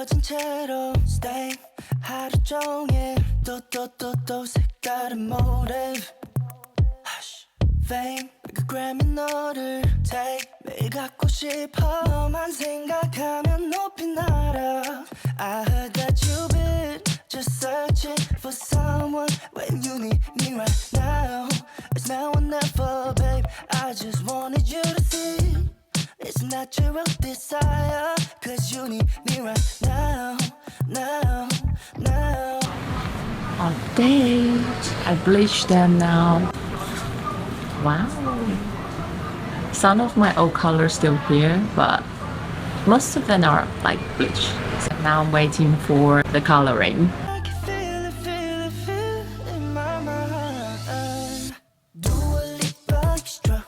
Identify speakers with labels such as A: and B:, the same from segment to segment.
A: 가진 채로 stay 하루 종일 또 색다른 motive fame 그 Grammy 너를 take 매일 갖고 싶어 너만 생각하면 높이 날아 I heard that you've been just searching for someone when you need me right now it's now or never babe I just wanted you to see it's natural desire cause you need me right now
B: Update. I bleached them now. Wow. Some of my old colors still here, but most of them are like bleach. So now I'm waiting for the coloring.
A: I can feel it in my mind Do a lip extra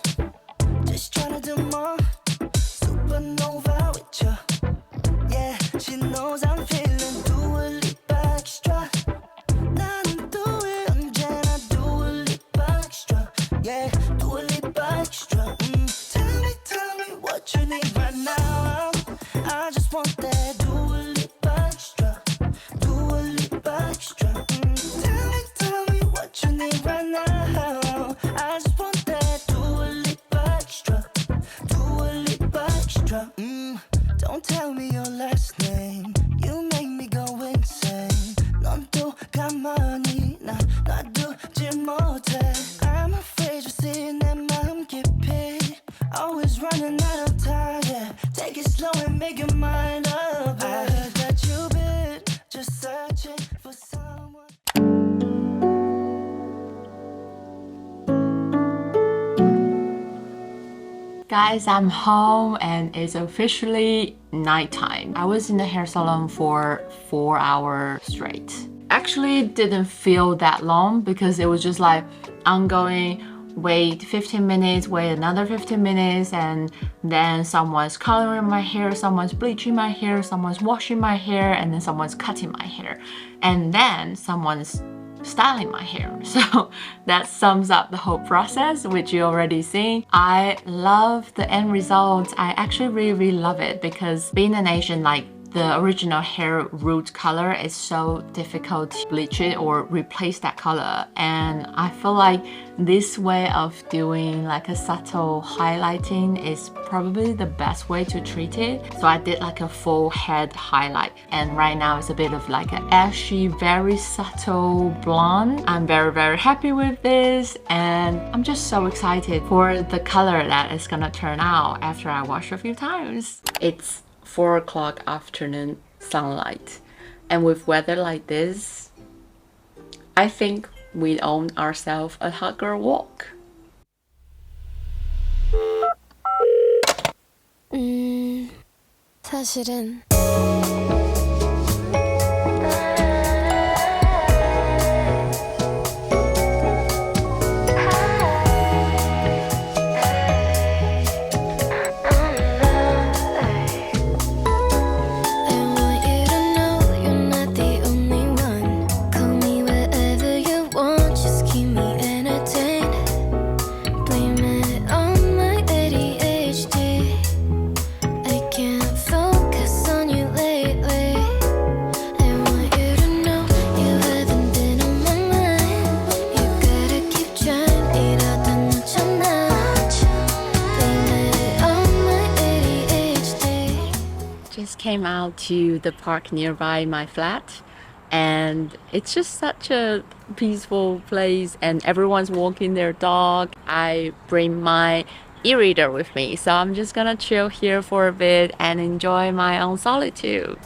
A: Just tryna do more Supernova with you Yeah, she knows I'm feeling Do a lip extra 나는 do it 언제나 do a lip extra Yeah, do a lip extra Tell me what you need right now I just want that do a lip extra Do a lip extra Tell me what you need right now I just want that do a lip extra Do a lip extra Don't tell me your last name You make me go insane 넌 또 가만히 나 놔두질 못해 I'm afraid you see 내 마음 깊이 Always running out of time yeah. Take it slow and make your mind up I heard that you've been just searching for someone
B: Guys, I'm home and it's officially nighttime. I was in the hair salon for 4 hours straight. Actually, it didn't feel that long because it was just like ongoing. Wait 15 minutes, wait another 15 minutes, and then someone's coloring my hair, someone's bleaching my hair, someone's washing my hair, and then someone's cutting my hair, and then someone's styling my hair. So that sums up the whole process, which you already seen. I love the end result. I actually really love it because being an Asian, like the original hair root color is so difficult to bleach it or replace that color, and I feel like this way of doing like a subtle highlighting is probably the best way to treat it. So I did like a full head highlight, and right now it's a bit of like an ashy, very subtle blonde. I'm very happy with this, and I'm just so excited for the color that it's gonna turn out after I wash a few times. It's 4 o'clock afternoon sunlight, and with weather like this, I think we own ourselves a hot girl walk.
C: 사실은
B: Came out to the park nearby my flat, and it's just such a peaceful place, and everyone's walking their dog. I bring my e-reader with me, so I'm just gonna chill here for a bit and enjoy my own solitude.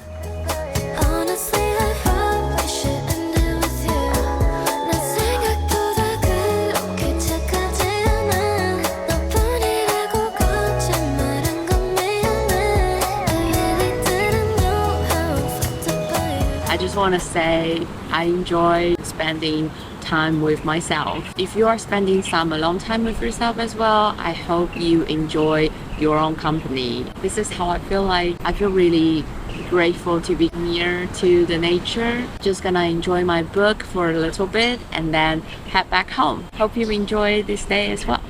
B: I just want to say I enjoy spending time with myself. If you are spending some alone time with yourself as well, I hope you enjoy your own company. This is how I feel like. I feel really grateful to be near to the nature. Just gonna enjoy my book for a little bit and then head back home. Hope you enjoy this day as well.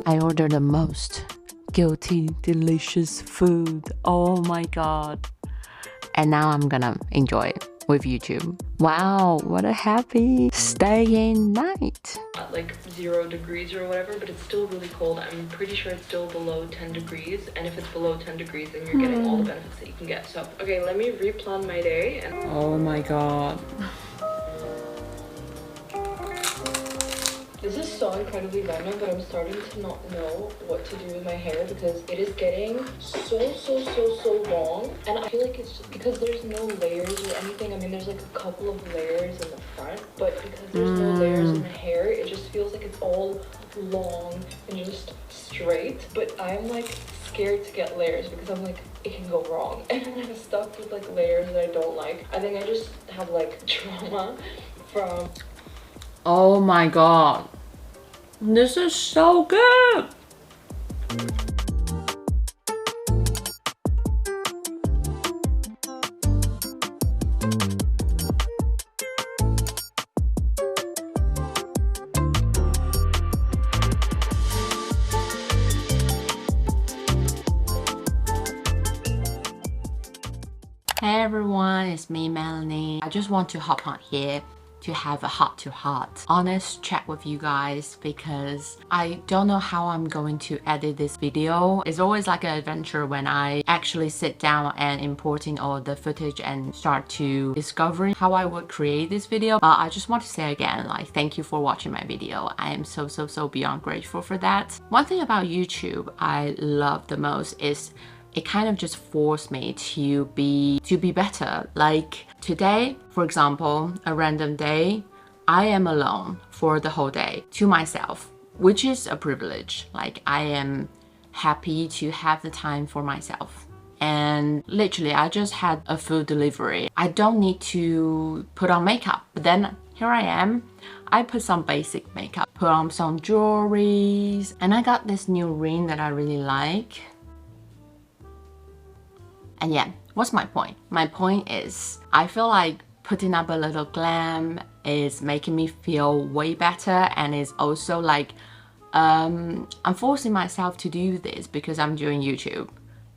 B: I ordered the most guilty, delicious food. Oh my god. And now I'm gonna enjoy it with YouTube. Wow, what a happy staying night.
C: At like 0 degrees or whatever, but it's still really cold. I'm pretty sure it's still below 10 degrees. And if it's below 10 degrees, then you're getting all the benefits that you can get. So, okay, let me replan my day. And
B: oh my god.
C: this is so incredibly random, but I'm starting to not know what to do with my hair because it is getting so long. And I feel like it's just because there's no layers or anything. I mean, there's like a couple of layers in the front, but because there's no layers in the hair, it just feels like it's all long and just straight. But I'm like scared to get layers because I'm like, it can go wrong. And I'm stuck with like layers that I don't like. I think I just have like trauma from...
B: Oh my god. This is so good. Hey everyone, it's me, Melanie. I just want to hop on here to have a heart-to-heart honest chat with you guys because I don't know how I'm going to edit this video. It's always like an adventure when I actually sit down and importing all the footage and start to discovering how I would create this video. But I just want to say again, like, thank you for watching my video. I am so beyond grateful for that. One thing about YouTube I love the most is it kind of just forced me to be better. Like today, for example, a random day, I am alone for the whole day to myself, which is a privilege. Like I am happy to have the time for myself. And literally, I just had a food delivery. I don't need to put on makeup, but then here I am. I put some basic makeup, put on some jewelries, and I got this new ring that I really like. And yeah, what's my point? My point is, I feel like putting up a little glam is making me feel way better, and is also like, I'm forcing myself to do this because I'm doing YouTube.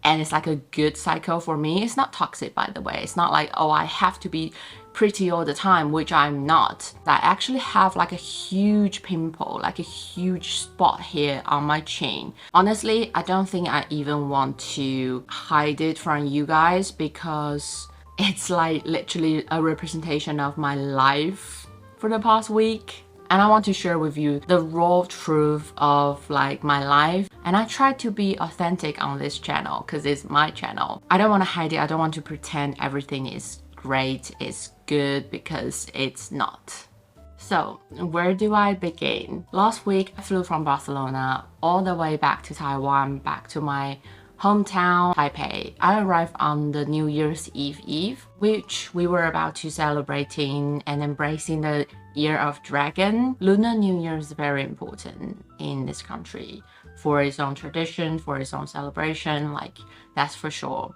B: And it's like a good cycle for me. It's not toxic, by the way. It's not like, oh, I have to be pretty all the time, which I'm not. I actually have like a huge pimple, like a huge spot here on my chin. Honestly, I don't think I even want to hide it from you guys because it's like literally a representation of my life for the past week. And I want to share with you the raw truth of like my life. And I try to be authentic on this channel because it's my channel. I don't want to hide it. I don't want to pretend everything is great, is good, because it's not. So where do I begin? Last week I flew from Barcelona all the way back to Taiwan, back to my hometown, Taipei. I arrived on the New Year's Eve, which we were about to celebrating and embracing the Year of Dragon. Lunar New Year is very important in this country for its own tradition, for its own celebration, like that's for sure.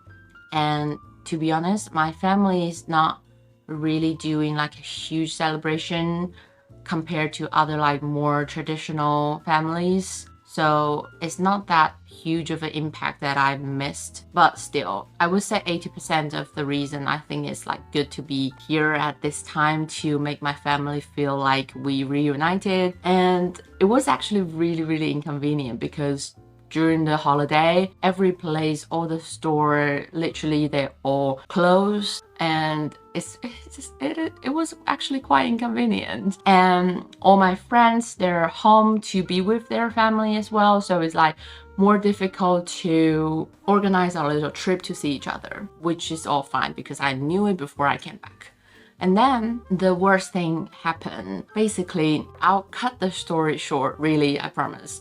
B: And to be honest, my family is not really doing like a huge celebration compared to other like more traditional families. So it's not that huge of an impact that I missed, but still, I would say 80% of the reason I think it's like good to be here at this time to make my family feel like we reunited. And it was actually really inconvenient because during the holiday, every place, all the store, literally they're all closed, and it was actually quite inconvenient. And all my friends, they're home to be with their family as well, so it's like more difficult to organize a little trip to see each other, which is all fine because I knew it before I came back. And then the worst thing happened. Basically, I'll cut the story short, really, I promise.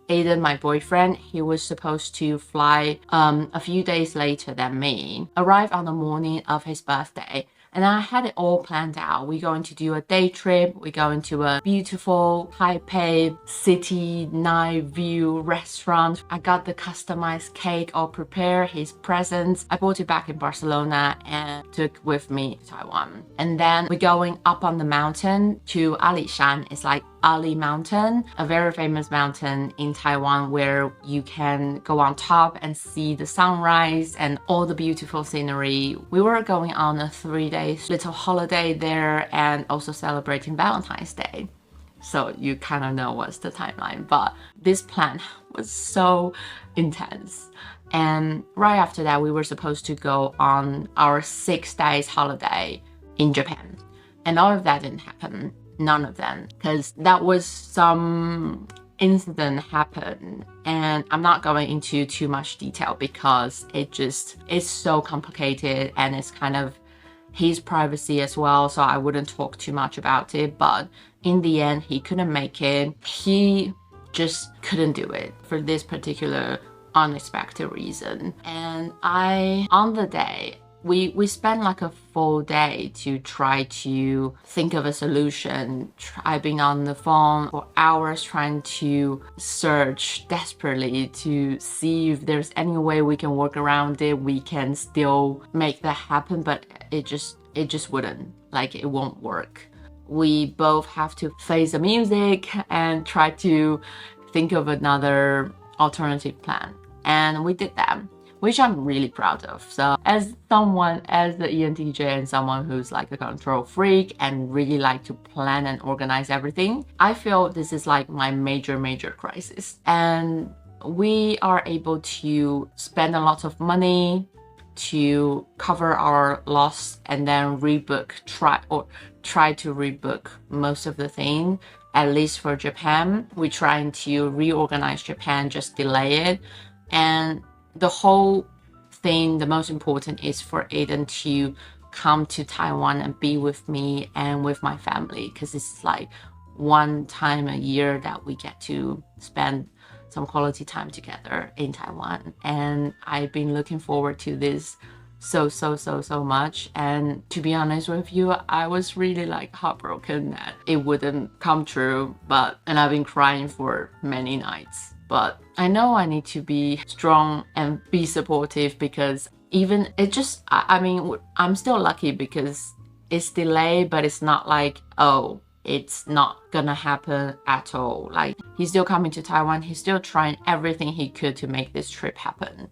B: Aiden, my boyfriend, he was supposed to fly a few days later than me, arrived on the morning of his birthday. And I had it all planned out. We're going to do a day trip. We're going to a beautiful Taipei city night view restaurant. I got the customized cake all prepared, his presents. I bought it back in Barcelona and took with me to Taiwan. And then we're going up on the mountain to Alishan. It's like Ali Mountain, a very famous mountain in Taiwan where you can go on top and see the sunrise and all the beautiful scenery. We were going on a 3-day little holiday there and also celebrating Valentine's Day. So you kind of know what's the timeline, but this plan was so intense. And right after that, we were supposed to go on our 6 days holiday in Japan. And all of that didn't happen. None of them. Because that was some incident happened. And I'm not going into too much detail because it's so complicated and it's kind of his privacy as well. So I wouldn't talk too much about it. But in the end, he couldn't make it. He just couldn't do it for this particular unexpected reason. And on the day, we spent like a full day to try to think of a solution, try being on the phone for hours trying to search desperately to see if there's any way we can work around it, we can still make that happen, but it just wouldn't, like it won't work. We both have to face the music and try to think of another alternative plan. And we did that, which I'm really proud of. So as the ENTJ and someone who's like a control freak and really like to plan and organize everything, I feel this is like my major crisis. And we are able to spend a lot of money to cover our loss and then try to rebook most of the thing, at least for Japan. We're trying to reorganize Japan, just delay it. And the whole thing, the most important is for Aiden to come to Taiwan and be with me and with my family, because it's like one time a year that we get to spend some quality time together in Taiwan. And I've been looking forward to this so much. And to be honest with you, I was really like heartbroken that it wouldn't come true, and I've been crying for many nights. But I know I need to be strong and be supportive, because I'm still lucky because it's delayed, but it's not like, oh, it's not gonna happen at all. Like, he's still coming to Taiwan. He's still trying everything he could to make this trip happen.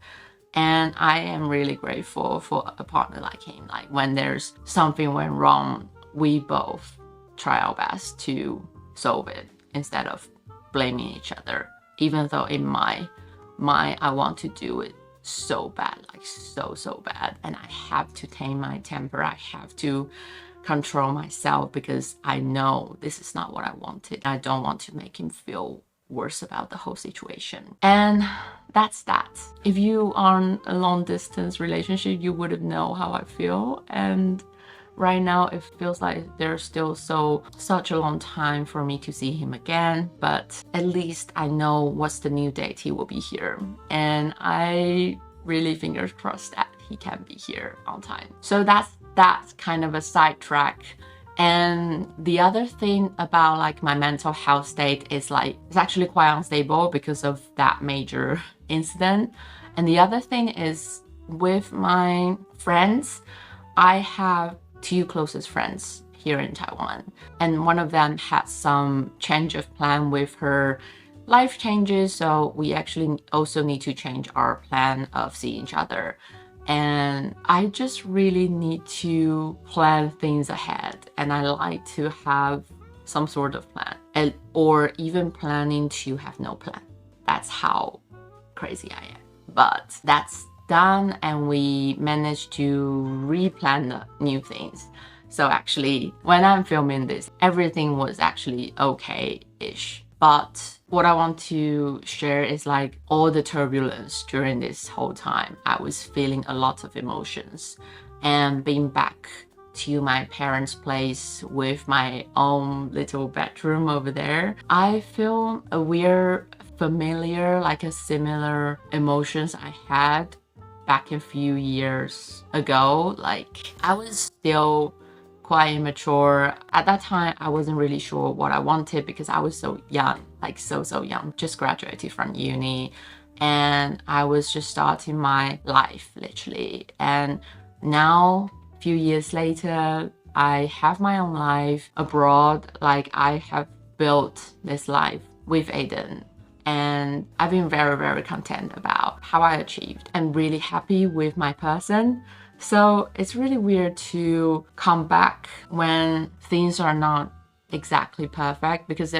B: And I am really grateful for a partner like him. Like, when there's something went wrong, we both try our best to solve it instead of blaming each other. Even though in my mind, I want to do it so bad, like so bad. And I have to tame my temper. I have to control myself because I know this is not what I wanted. I don't want to make him feel worse about the whole situation. And that's that. If you are in a long distance relationship, you wouldn't know how I feel. And right now, it feels like there's still such a long time for me to see him again, but at least I know what's the new date he will be here. And I really fingers crossed that he can be here on time. So that's kind of a sidetrack. And the other thing about like my mental health state is like, it's actually quite unstable because of that major incident. And the other thing is with my friends, I have 2 closest friends here in Taiwan, and one of them had some change of plan with her life changes, so we actually also need to change our plan of seeing each other. And I just really need to plan things ahead, and I like to have some sort of plan, or even planning to have no plan. That's how crazy I am. But that's done, and we managed to replan the new things. So actually, when I'm filming this, everything was actually okay-ish. But what I want to share is like all the turbulence during this whole time. I was feeling a lot of emotions, and being back to my parents' place with my own little bedroom over there, I feel a weird, familiar, like a similar emotions I had back a few years ago. Like, I was still quite immature. At that time, I wasn't really sure what I wanted because I was so young, like so young, just graduated from uni, and I was just starting my life literally. And now, a few years later, I have my own life abroad. Like, I have built this life with Aiden. And I've been very, very content about how I achieved and really happy with my person. So it's really weird to come back when things are not exactly perfect, because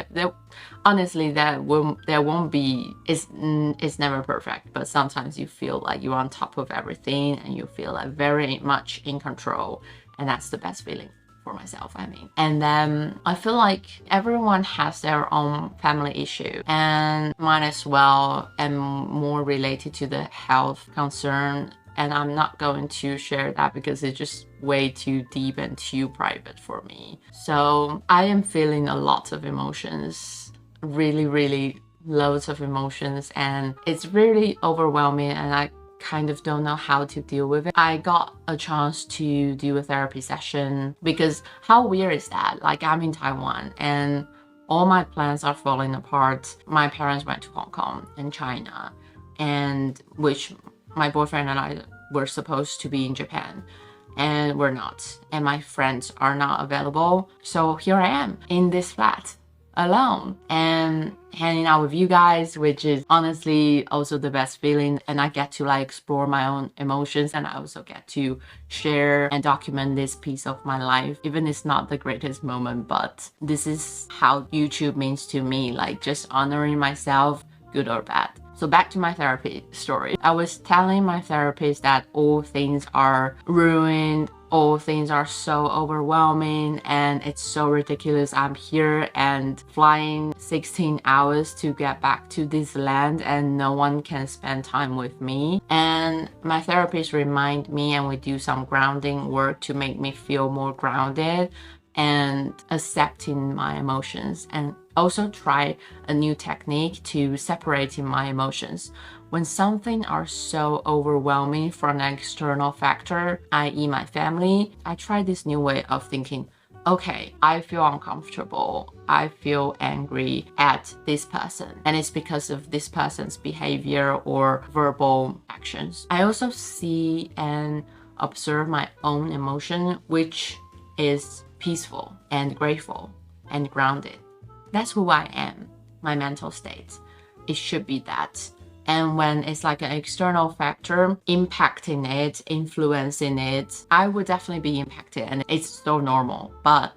B: honestly there won't be, it's never perfect, but sometimes you feel like you're on top of everything and you feel like very much in control, and that's the best feeling for myself, I mean. And then I feel like everyone has their own family issue, and mine as well, and more related to the health concern. And I'm not going to share that because it's just way too deep and too private for me. So I am feeling a lot of emotions, really loads of emotions, and it's really overwhelming, and I kind of don't know how to deal with it. I got a chance to do a therapy session, because how weird is that? Like, I'm in Taiwan and all my plans are falling apart. My parents went to Hong Kong and China, and which my boyfriend and I were supposed to be in Japan, and we're not, and my friends are not available. So here I am in this flat alone and hanging out with you guys, which is honestly also the best feeling. And I get to like explore my own emotions, and I also get to share and document this piece of my life. Even it's not the greatest moment, but this is how YouTube means to me, like just honoring myself, good or bad. So back to my therapy story. I was telling my therapist that all things are ruined, all things are so overwhelming, and it's so ridiculous. I'm here and flying 16 hours to get back to this land, and no one can spend time with me. And my therapist remind me, and we do some grounding work to make me feel more grounded and accepting my emotions, and also try a new technique to separating my emotions. When something are so overwhelming from an external factor, i.e. my family, I try this new way of thinking. Okay, I feel uncomfortable, I feel angry at this person, and it's because of this person's behavior or verbal actions. I also see and observe my own emotion, which is peaceful and grateful and grounded. That's who I am, my mental state. It should be that. And when it's like an external factor impacting it, influencing it, I would definitely be impacted, and it's so normal. But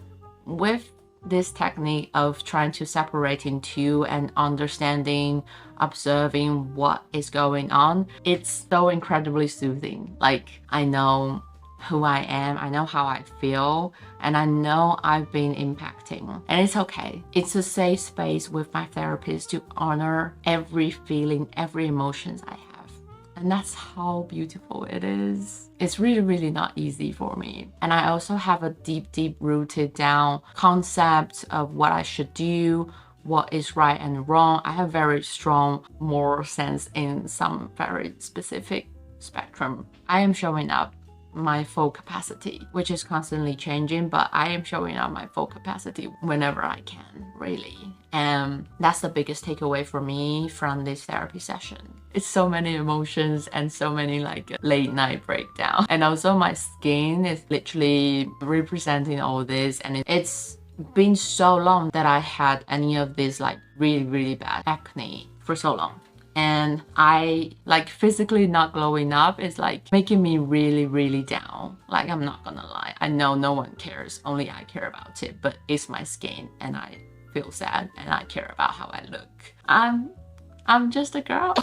B: with this technique of trying to separate in two and understanding, observing what is going on, it's so incredibly soothing. Like, I know who I am, I know how I feel, and I know I've been impacting. And it's okay. It's a safe space with my therapist to honor every feeling, every emotions I have. And that's how beautiful it is. It's really not easy for me. And I also have a deep rooted down concept of what I should do, what is right and wrong. I have very strong moral sense in some very specific spectrum. I am showing up my full capacity, which is constantly changing, but I am showing up my full capacity whenever I can, really. And that's the biggest takeaway for me from this therapy session. It's so many emotions and so many like late night breakdown. And also my skin is literally representing all this, and it's been so long that I had any of this like really bad acne for so long. And I like physically not glowing up is like making me really down. Like, I'm not gonna lie, I know no one cares, only I care about it, but it's my skin and I feel sad and I care about how I look. I'm just a girl.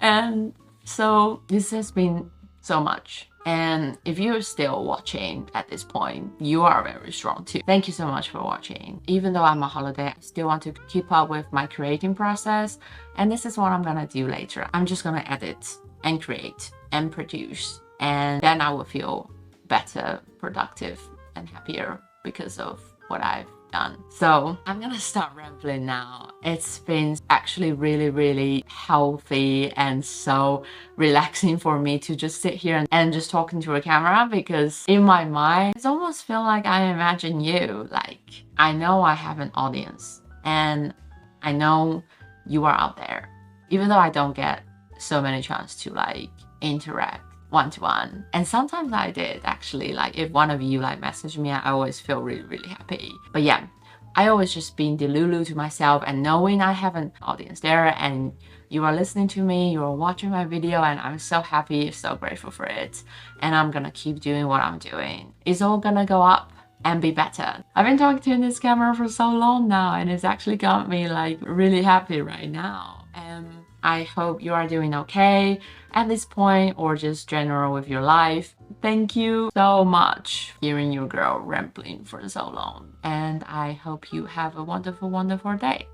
B: And so this has been so much. And if you're still watching at this point, you are very strong too. Thank you so much for watching. Even though I'm on holiday, I still want to keep up with my creating process. And this is what I'm gonna do later. I'm just gonna edit and create and produce. And then I will feel better, productive, and happier because of what I've done. So I'm gonna start rambling now. It's been actually really healthy and so relaxing for me to just sit here and just talking to a camera, because in my mind it's almost feel like I imagine you. Like, I know I have an audience and I know you are out there, even though I don't get so many chance to like interact one-to-one. And sometimes I did actually, like if one of you like message me, I always feel really happy. But yeah, I always just being delulu to myself and knowing I have an audience there and you are listening to me, you are watching my video, and I'm so happy, so grateful for it. And I'm gonna keep doing what I'm doing. It's all gonna go up and be better. I've been talking to this camera for so long now, and it's actually got me like really happy right now. And I hope you are doing okay at this point, or just general with your life. Thank you so much for hearing your girl rambling for so long. And I hope you have a wonderful, wonderful day.